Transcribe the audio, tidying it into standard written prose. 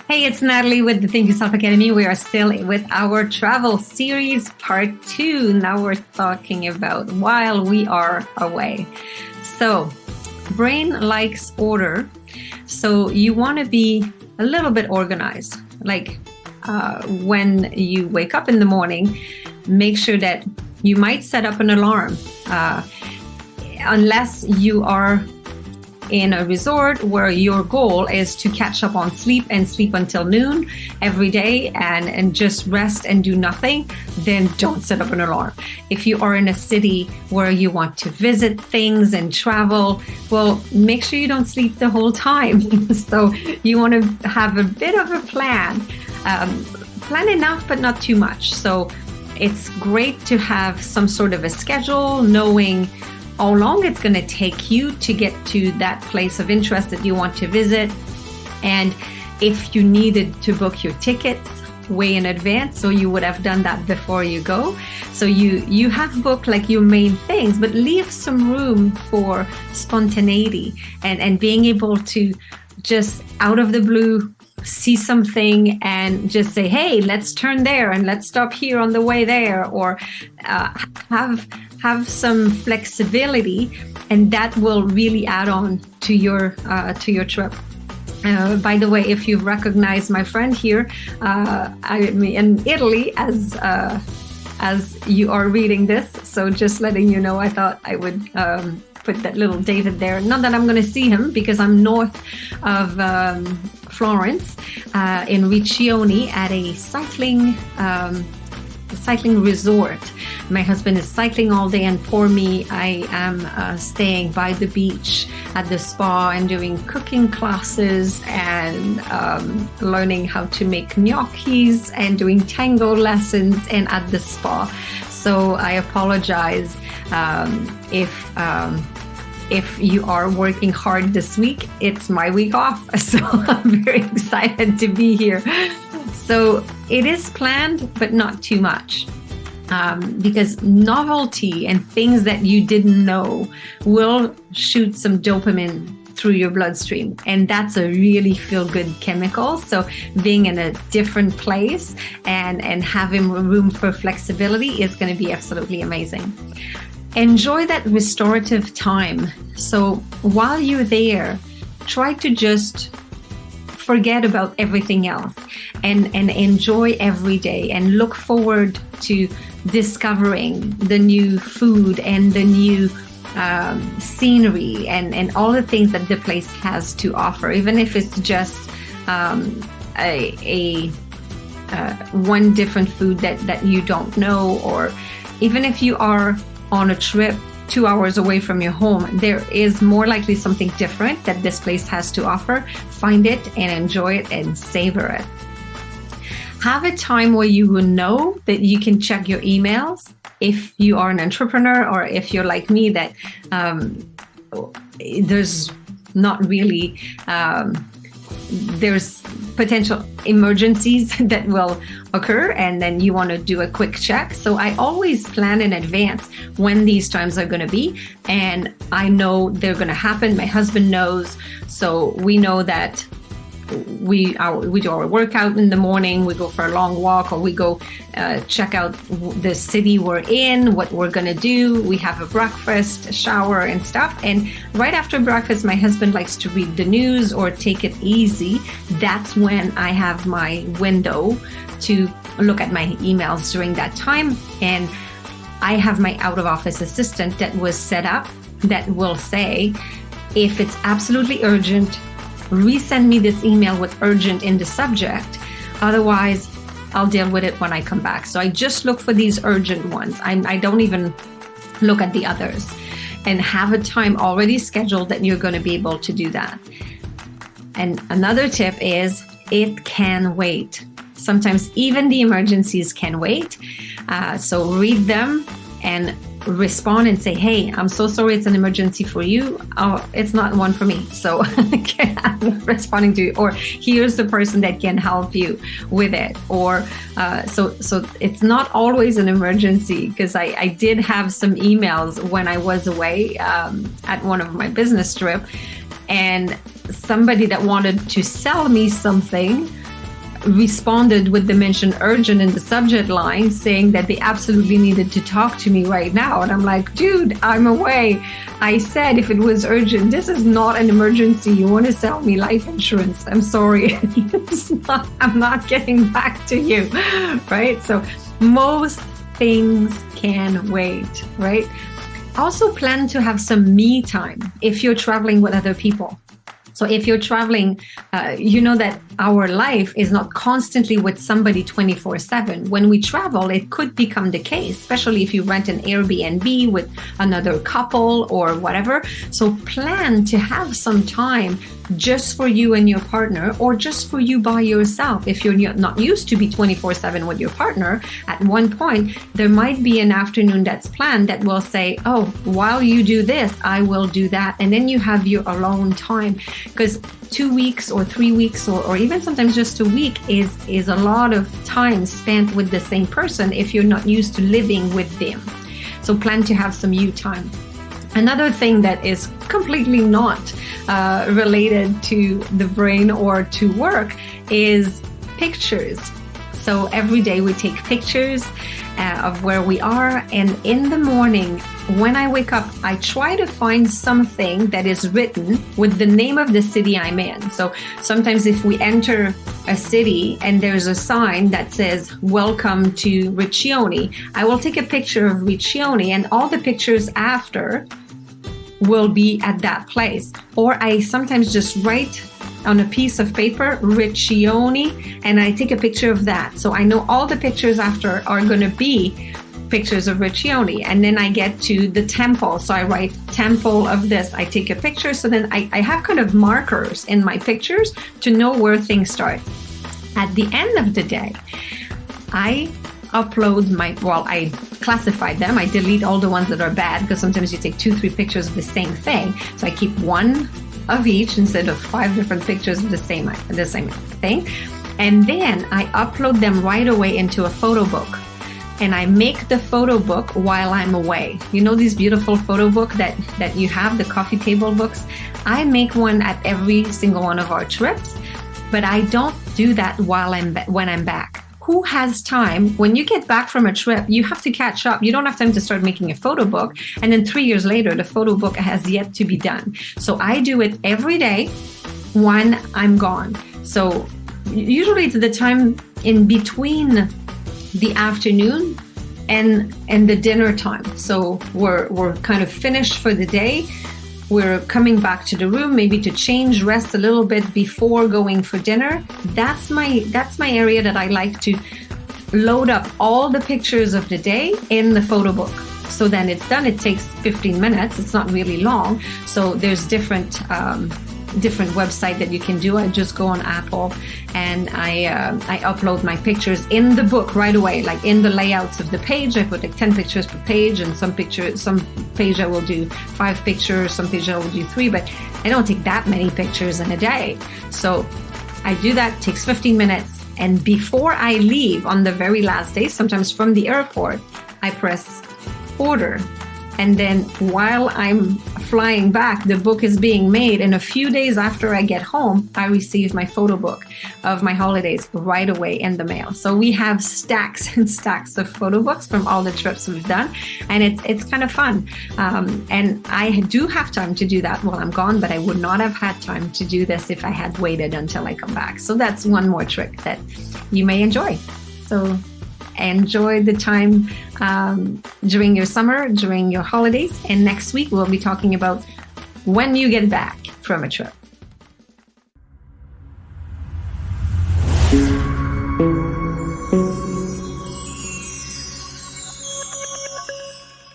Hey, it's Natalie with the Think Yourself Academy. We are still with our travel series part 2. Now we're talking about while we are away. So, brain likes order. So you want to be a little bit organized. Like when you wake up in the morning, make sure that you might set up an alarm. Unless you are in a resort where your goal is to catch up on sleep and sleep until noon every day and just rest and do nothing, then don't set up an alarm. If you are in a city where you want to visit things and travel, well, make sure you don't sleep the whole time. So you want to have a bit of a plan. Plan enough, but not too much. So it's great to have some sort of a schedule, knowing how long it's going to take you to get to that place of interest that you want to visit. And if you needed to book your tickets way in advance, so you would have done that before you go. So you have booked like your main things, but leave some room for spontaneity and being able to just out of the blue see something and just say, hey, let's turn there and let's stop here on the way there, or have some flexibility, and that will really add on to your trip. By the way, if you recognize my friend here, I'm in Italy as you are reading this, so just letting you know, I thought I would put that little David there. Not that I'm going to see him because I'm north of Florence, in Riccione at a cycling resort. My husband is cycling all day, and for me, I am staying by the beach at the spa and doing cooking classes and learning how to make gnocchis and doing tango lessons and at the spa. So I apologize if you are working hard this week. It's my week off, so I'm very excited to be here. So it is planned, but not too much. Because novelty and things that you didn't know will shoot some dopamine through your bloodstream. And that's a really feel-good chemical. So being in a different place and having room for flexibility is going to be absolutely amazing. Enjoy that restorative time. So while you're there, try to just forget about everything else and enjoy every day and look forward to discovering the new food and the new scenery and all the things that the place has to offer, even if it's just one different food that you don't know, or even if you are on a trip 2 hours away from your home, there is more likely something different that this place has to offer. Find it and enjoy it and savor it. Have a time where you will know that you can check your emails if you are an entrepreneur, or if you're like me, that there's not really, there's potential emergencies that will occur, and then you want to do a quick check. So I always plan in advance when these times are going to be, and I know they're going to happen. My husband knows, so we know that we do our workout in the morning, we go for a long walk, or we go check out the city we're in, what we're going to do. We have a breakfast, a shower and stuff. And right after breakfast, my husband likes to read the news or take it easy. That's when I have my window to look at my emails during that time. And I have my out of office assistant that was set up that will say, if it's absolutely urgent, resend me this email with urgent in the subject. Otherwise, I'll deal with it when I come back. So I just look for these urgent ones. I don't even look at the others, and have a time already scheduled that you're going to be able to do that. And another tip is it can wait. Sometimes even the emergencies can wait. So read them and respond and say, hey, I'm so sorry it's an emergency for you. Oh, it's not one for me. So I'm responding to you. Or here's the person that can help you with it. Or so it's not always an emergency, because I did have some emails when I was away at one of my business trip, and somebody that wanted to sell me something responded with the mention urgent in the subject line, saying that they absolutely needed to talk to me right now. And I'm like, dude, I'm away. I said if it was urgent, this is not an emergency. You want to sell me life insurance? I'm sorry. I'm not getting back to you, right? So most things can wait, right? Also plan to have some me time if you're traveling with other people. So if you're traveling, you know that our life is not constantly with somebody 24/7. When we travel, it could become the case, especially if you rent an Airbnb with another couple or whatever. So plan to have some time just for you and your partner, or just for you by yourself. If you're not used to be 24/7 with your partner, at one point, there might be an afternoon that's planned that will say, oh, while you do this, I will do that. And then you have your alone time, because 2 weeks or 3 weeks or even sometimes just a week is a lot of time spent with the same person if you're not used to living with them. So plan to have some you time. Another thing that is completely not related to the brain or to work is pictures. So every day we take pictures of where we are, and in the morning when I wake up, I try to find something that is written with the name of the city I'm in. So sometimes if we enter a city and there's a sign that says, welcome to Riccione, I will take a picture of Riccione, and all the pictures after will be at that place. Or I sometimes just write on a piece of paper, Riccione, and I take a picture of that. So I know all the pictures after are going to be pictures of Riccione. And then I get to the temple. So I write temple of this. I take a picture. So then I have kind of markers in my pictures to know where things start. At the end of the day, I upload I classify them. I delete all the ones that are bad, because sometimes you take 2-3 pictures of the same thing. So I keep one of each instead of 5 different pictures of the same thing. And then I upload them right away into a photo book. And I make the photo book while I'm away. You know these beautiful photo book that you have, the coffee table books? I make one at every single one of our trips, but I don't do that when I'm back. Who has time? When you get back from a trip, you have to catch up. You don't have time to start making a photo book. And then 3 years later, the photo book has yet to be done. So I do it every day when I'm gone. So usually it's the time in between the afternoon and the dinner time. So we're kind of finished for the day. We're coming back to the room, maybe to change, rest a little bit before going for dinner. That's my area that I like to load up all the pictures of the day in the photo book. So then it's done. It takes 15 minutes. It's not really long. So there's different website that you can do. I just go on Apple and I upload my pictures in the book right away, like in the layouts of the page. I put like 10 pictures per page, and some page I will do 5 pictures, some page I will do 3, but I don't take that many pictures in a day. So I do that, it takes 15 minutes. And before I leave on the very last day, sometimes from the airport, I press order. And then while I'm flying back, the book is being made. And a few days after I get home, I receive my photo book of my holidays right away in the mail. So we have stacks and stacks of photo books from all the trips we've done. And it's kind of fun. And I do have time to do that while I'm gone, but I would not have had time to do this if I had waited until I come back. So that's one more trick that you may enjoy. So enjoy the time during your summer, during your holidays. And next week, we'll be talking about when you get back from a trip.